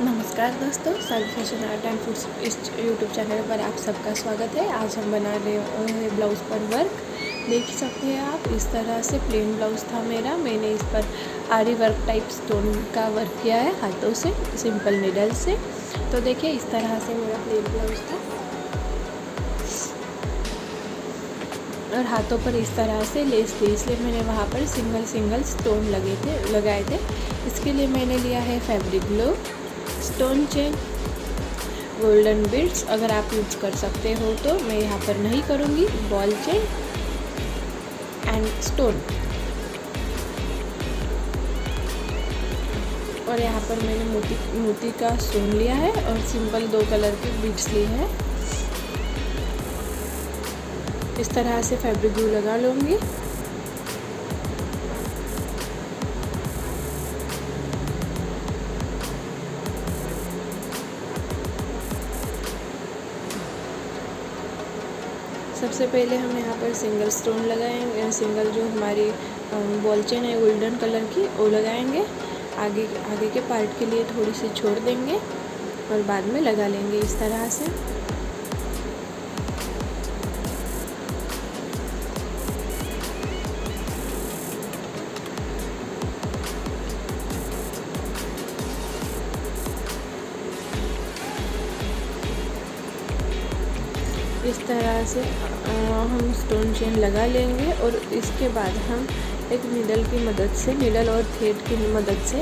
नमस्कार दोस्तों, सावी fashion art and foods इस यूट्यूब चैनल पर आप सबका स्वागत है। आज हम बना रहे हैं ब्लाउज़ पर वर्क। देख सकते हैं आप, इस तरह से प्लेन ब्लाउज़ था मेरा। मैंने इस पर आरी वर्क टाइप स्टोन का वर्क किया है हाथों से, सिंपल निडल से। तो देखिए, इस तरह से मेरा प्लेन ब्लाउज़ था और हाथों पर इस तरह से लेस थी, इसलिए मैंने वहाँ पर सिंगल स्टोन लगाए थे। इसके लिए मैंने लिया है fabric glow, stone chain, golden beads अगर आप यूज कर सकते हो तो, मैं यहाँ पर नहीं करूँगी, बॉल चेन एंड स्टोन। और यहाँ पर मैंने मोती का स्टोन लिया है और सिंपल 2 कलर के बीड्स लिए हैं। इस तरह से फैब्रिक ग्लू लगा लूँगी। सबसे पहले हम यहाँ पर सिंगल स्टोन लगाएंगे, सिंगल जो हमारी बॉल चेन है गोल्डन कलर की, वो लगाएंगे। आगे के पार्ट के लिए थोड़ी सी छोड़ देंगे और बाद में लगा लेंगे इस तरह से। इस तरह से हम स्टोन चेन लगा लेंगे और इसके बाद हम एक निडल की मदद से, निडल और थ्रेड की मदद से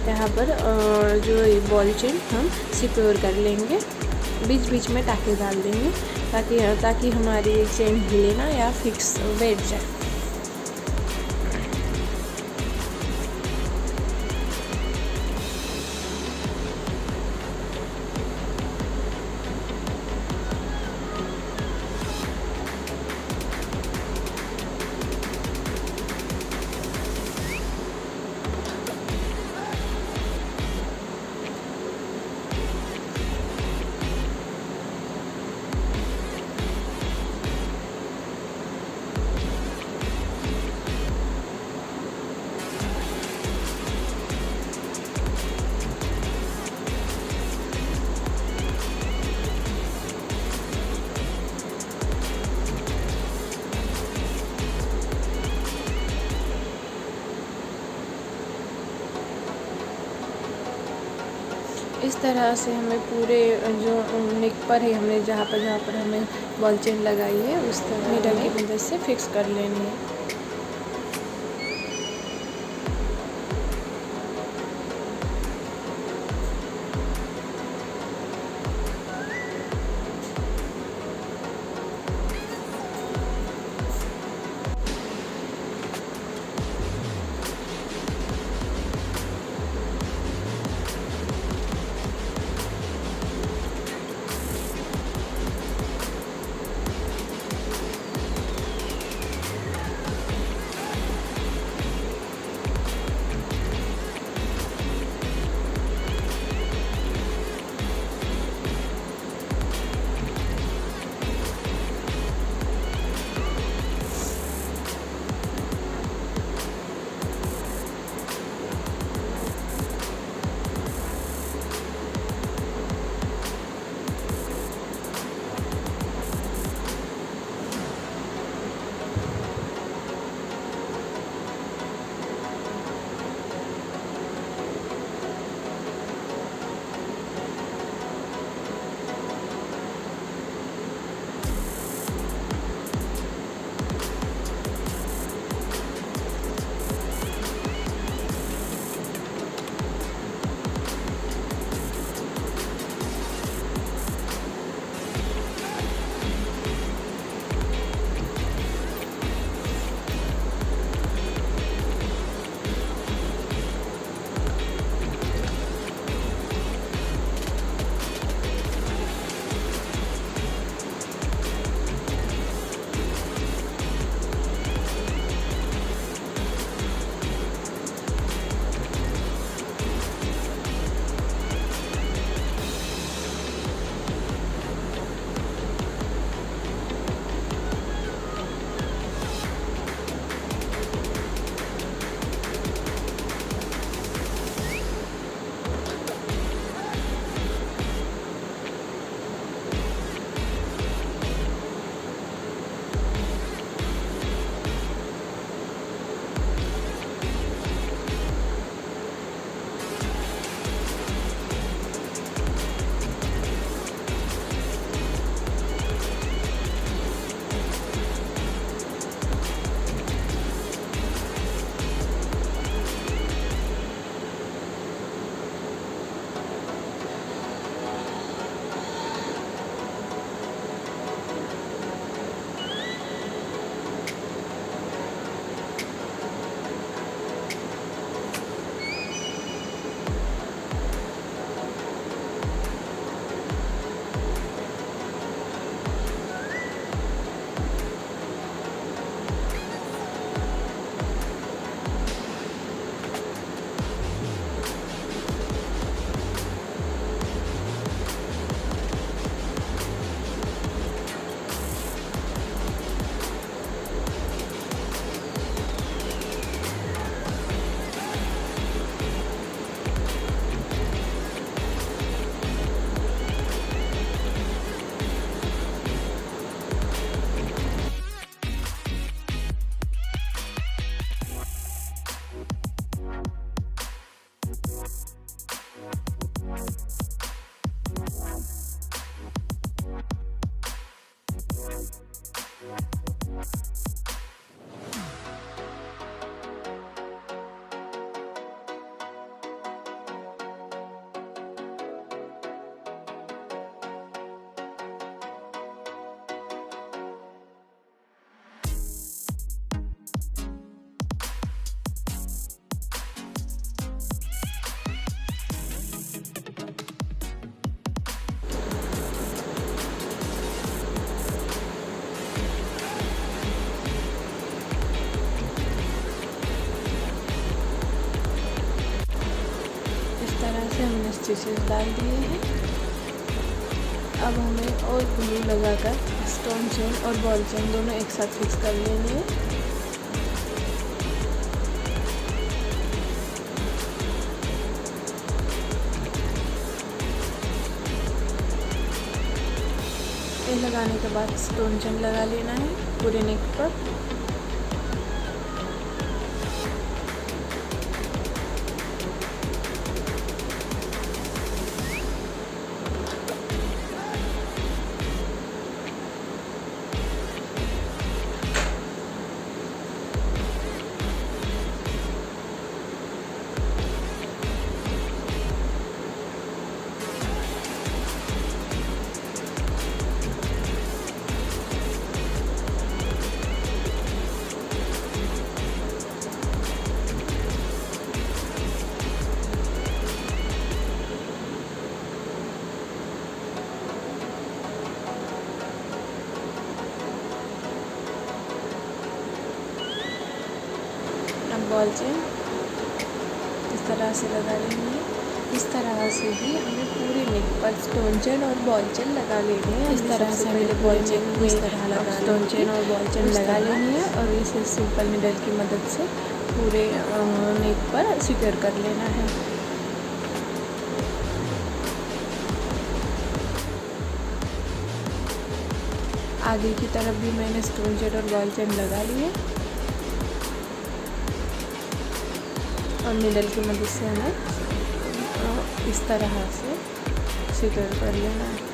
यहाँ पर जो ये बॉल चेन हम सिक्योर कर लेंगे। बीच बीच में टाके डाल देंगे ताकि हमारी चेन हिले ना या फिक्स बैठ जाए। इस तरह से हमें पूरे जो नेक पर है, हमने जहाँ पर हमें बॉल चेन लगाई है उस तरह नीडल की मदद से फिक्स कर लेनी है। से हमने स्टिचेस डाल दिए हैं। अब हमें और ग्लू लगाकर स्टोन चेन और बॉल चेन दोनों एक साथ फिक्स कर लेनी है। ये लगाने के बाद स्टोन चेन लगा लेना है पूरे नेक पर। बॉल चेन इस तरह से लगा लेनी है। इस तरह से ही हमें पूरे नेक पर स्टोन चेन और बॉल चेन लगा लेनी है। इस तरह से पहले बॉल चेन को इस तरह लगा स्टोन चेन और बॉल चेन लगा लेनी है और इसे सिंपल नीडल की मदद से पूरे नेक पर सिक्योर कर लेना है। आगे की तरफ भी मैंने स्टोन चेन और बॉल चेन लगा ली है और नीडल की मदद से हमें इस तरह से सिक्योर कर लेना है।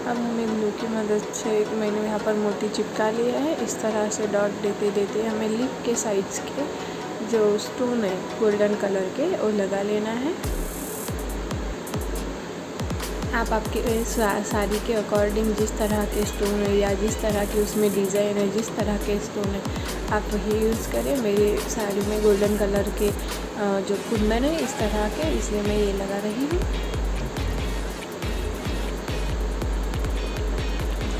अब हमें ग्लू की मदद से मैंने यहाँ पर मोती चिपका लिया है। इस तरह से डॉट देते देते हमें लिप के साइड्स के जो स्टोन है गोल्डन कलर के वो लगा लेना है। आप आपके साड़ी के अकॉर्डिंग जिस तरह के स्टोन है या जिस तरह की उसमें डिज़ाइन है, जिस तरह के स्टोन है आप वही यूज़ करें। मेरी साड़ी में गोल्डन कलर के जो कुंदन है इस तरह के, इसलिए मैं ये लगा रही हूँ।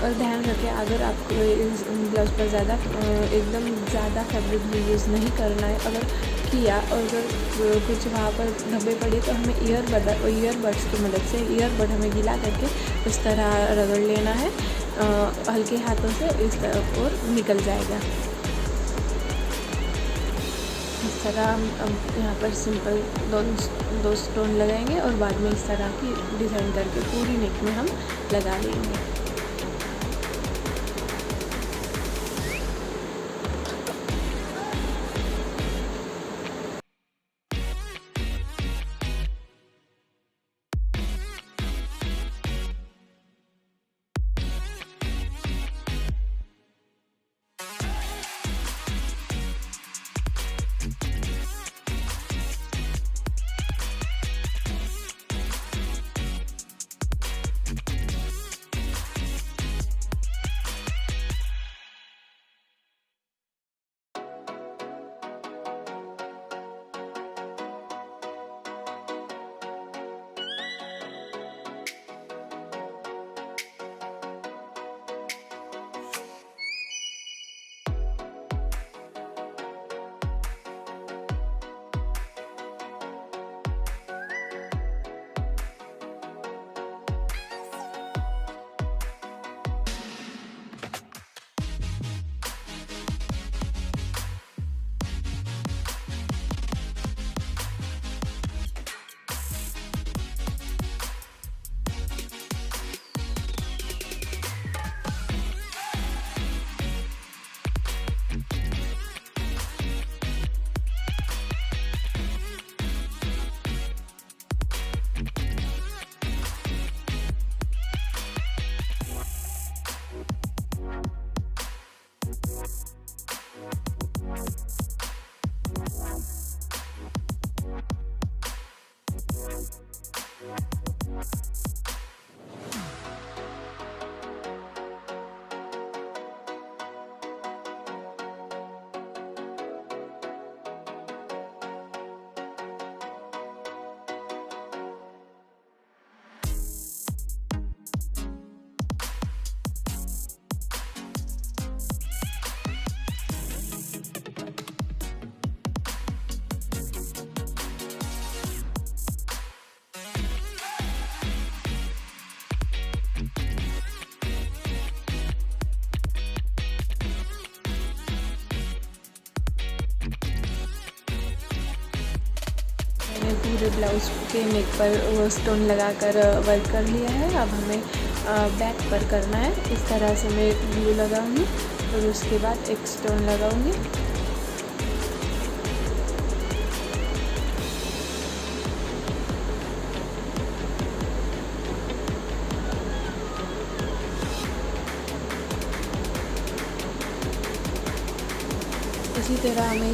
और ध्यान रखें अगर आपको इस ब्लाउज पर ज़्यादा एकदम ज़्यादा फैब्रिक भी यूज़ नहीं करना है, अगर किया और अगर कुछ वहाँ पर धब्बे पड़े तो हमें ईयरबड्स की मदद से ईयरबड हमें गिला करके इस तरह रगड़ लेना है हल्के हाथों से, इस तरह और निकल जाएगा। इस तरह हम अब यहाँ पर सिंपल दो स्टोन लगाएंगे और बाद में इस तरह की डिज़ाइन करके पूरी नेक में हम लगा लेंगे। जो ब्लाउज़ के नेक पर वो स्टोन लगाकर वर्क कर लिया है। अब हमें बैक पर करना है। इस तरह से मैं एक ग्लू लगाऊंगी और उसके बाद एक स्टोन लगाऊंगी। इसी तरह मैं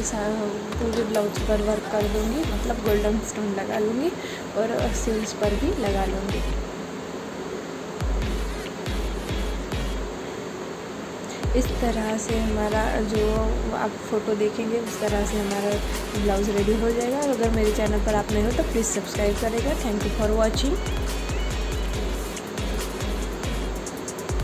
पूरे ब्लाउज पर वर्क कर दूंगी, मतलब गोल्डन स्टोन लगा लूँगी और सील्स पर भी लगा लूँगी। इस तरह से हमारा जो आप फ़ोटो देखेंगे उस तरह से हमारा ब्लाउज़ रेडी हो जाएगा। और अगर मेरे चैनल पर आप नए हो तो प्लीज़ सब्सक्राइब करेगा। Thank you for watching.